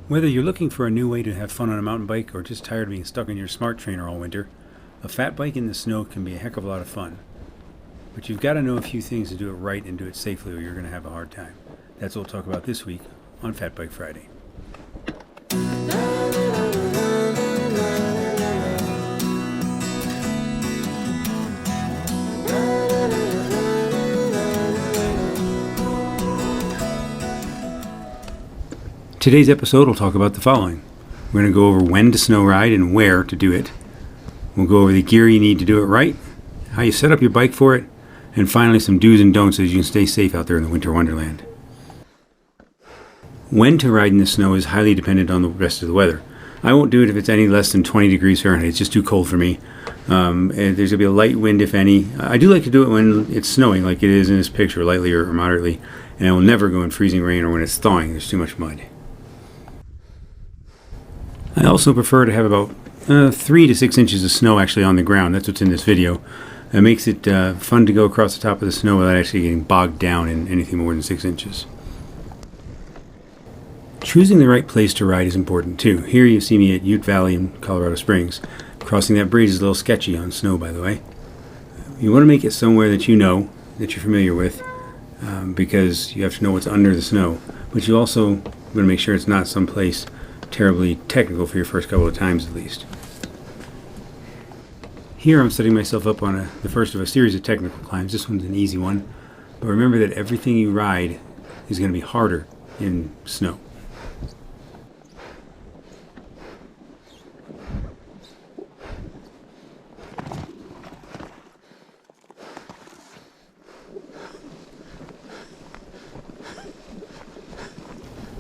Whether you're looking for a new way to have fun on a mountain bike or just tired of being stuck in your smart trainer all winter, a fat bike in the snow can be a heck of a lot of fun. But you've got to know a few things to do it right and do it safely or you're going to have a hard time. That's what we'll talk about this week on Fat Bike Friday. Today's episode will talk about the following. We're going to go over when to snow ride and where to do it. We'll go over the gear you need to do it right, how you set up your bike for it, and finally some do's and don'ts so you can stay safe out there in the winter wonderland. When to ride in the snow is highly dependent on the rest of the weather. I won't do it if it's any less than 20 degrees Fahrenheit. It's just too cold for me. And there's going to be a light wind, if any. I do like to do it when it's snowing, like it is in this picture, lightly or moderately. And I will never go in freezing rain or when it's thawing. There's too much mud. I also prefer to have about 3 to 6 inches of snow actually on the ground. That's what's in this video. It makes it fun to go across the top of the snow without actually getting bogged down in anything more than 6 inches. Choosing the right place to ride is important too. Here you see me at Ute Valley in Colorado Springs. Crossing that bridge is a little sketchy on snow, by the way. You want to make it somewhere that you know, that you're familiar with, because you have to know what's under the snow. But you also want to make sure it's not someplace terribly technical for your first couple of times at least. Here I'm setting myself up on the first of a series of technical climbs. This one's an easy one, but remember that everything you ride is going to be harder in snow.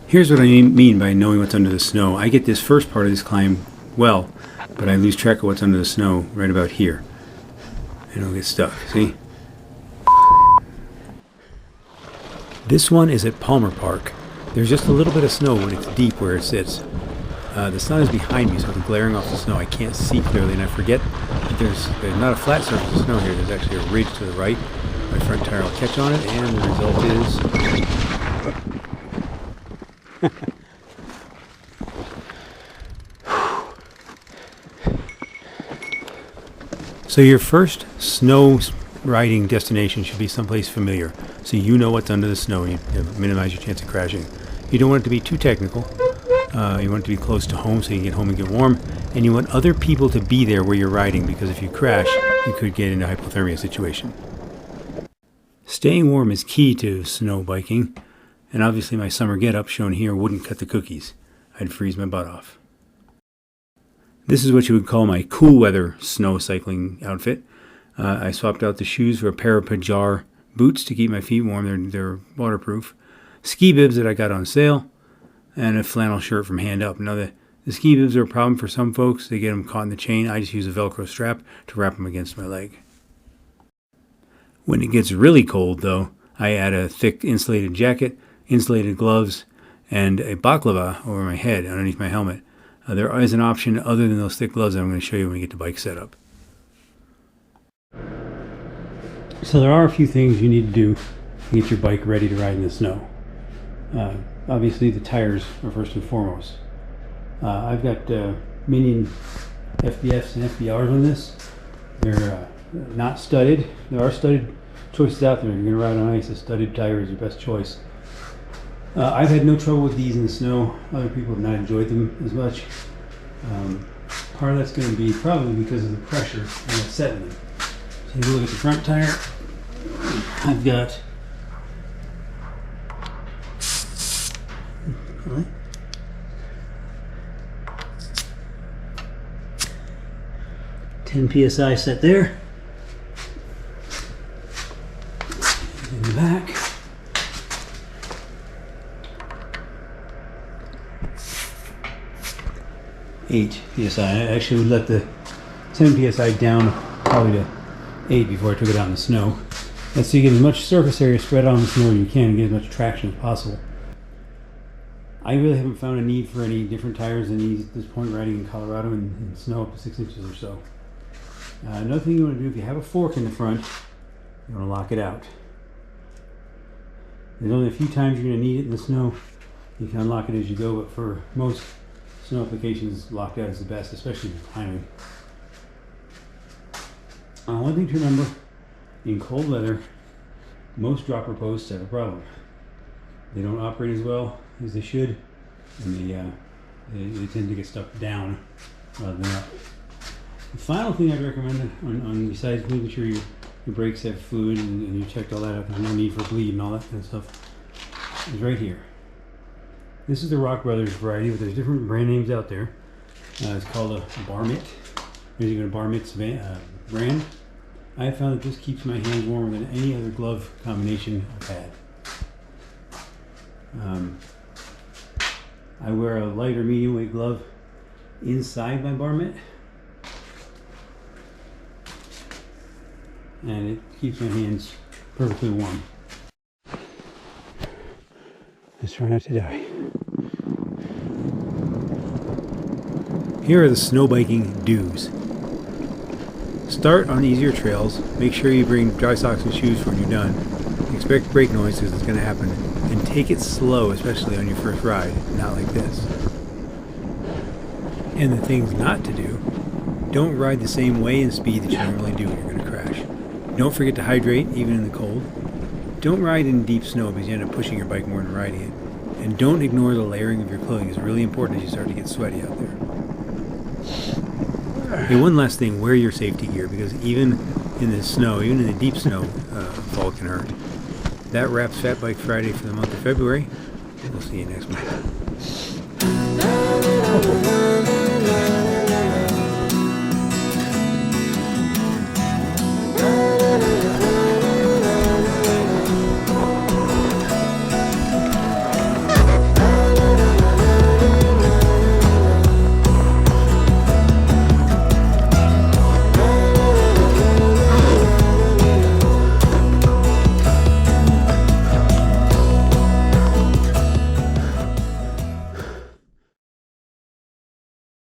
Here's what I mean by knowing what's under the snow. I get this first part of this climb well, but I lose track of what's under the snow right about here. And I'll get stuck, see? This one is at Palmer Park. There's just a little bit of snow when it's deep where it sits. The sun is behind me, so it's glaring off the snow. I can't see clearly, and I forget that there's not a flat surface of snow here. There's actually a ridge to the right. My front tire will catch on it, and the result is... So your first snow riding destination should be someplace familiar, so you know what's under the snow and you minimize your chance of crashing. You don't want it to be too technical. You want it to be close to home so you can get home and get warm, and you want other people to be there where you're riding, because if you crash, you could get into a hypothermia situation. Staying warm is key to snow biking, and obviously my summer get-up shown here wouldn't cut the cookies. I'd freeze my butt off. This is what you would call my cool weather snow cycling outfit. I swapped out the shoes for a pair of Pajar boots to keep my feet warm. They're waterproof. Ski bibs that I got on sale, and a flannel shirt from Hand Up. Now the ski bibs are a problem for some folks. They get them caught in the chain. I just use a Velcro strap to wrap them against my leg. When it gets really cold though, I add a thick insulated jacket, insulated gloves, and a baklava over my head underneath my helmet. There is an option other than those thick gloves that I'm going to show you when we get the bike set up. So there are a few things you need to do to get your bike ready to ride in the snow. Obviously the tires are first and foremost. I've got Minion FBFs and FBRs on this. They're not studded. There are studded choices out there. If you're going to ride on ice, a studded tire is your best choice. I've had no trouble with these in the snow. Other people have not enjoyed them as much. Part of that's going to be probably because of the pressure that's set in them. So if you look at the front tire, I've got 10 psi set there. In the back, eight psi. I actually would let the 10 psi down probably to 8 before I took it out in the snow. That's so you get as much surface area spread on the snow as you can and get as much traction as possible. I really haven't found a need for any different tires than these at this point riding in Colorado in snow up to 6 inches or so. Another thing you want to do, if you have a fork in the front, you want to lock it out. There's only a few times you're going to need it in the snow. You can unlock it as you go, but for most snow applications, locked out is the best, especially with timing. One thing to remember, in cold weather, most dropper posts have a problem. They don't operate as well as they should, and they tend to get stuck down rather than up. The final thing I'd recommend, on besides making sure your brakes have fluid and you checked all that out, there's no need for bleed and all that kind of stuff, is right here. This is the Rock Brothers variety, but there's different brand names out there. It's called a Barmit. You're using a Barmit's brand. I have found that this keeps my hands warmer than any other glove combination I've had. I wear a light or medium weight glove inside my Barmit, and it keeps my hands perfectly warm. Let's try not to die. Here are the snow biking do's. Start on easier trails. Make sure you bring dry socks and shoes when you're done. Expect brake noise because it's going to happen. And take it slow, especially on your first ride, not like this. And the things not to do: don't ride the same way and speed that you normally do when you're going to crash. Don't forget to hydrate, even in the cold. Don't ride in deep snow because you end up pushing your bike more than riding it. And don't ignore the layering of your clothing. It's really important as you start to get sweaty out there. Hey, one last thing, wear your safety gear, because even in the snow, even in the deep snow, fall can hurt. That wraps Fat Bike Friday for the month of February. We'll see you next month.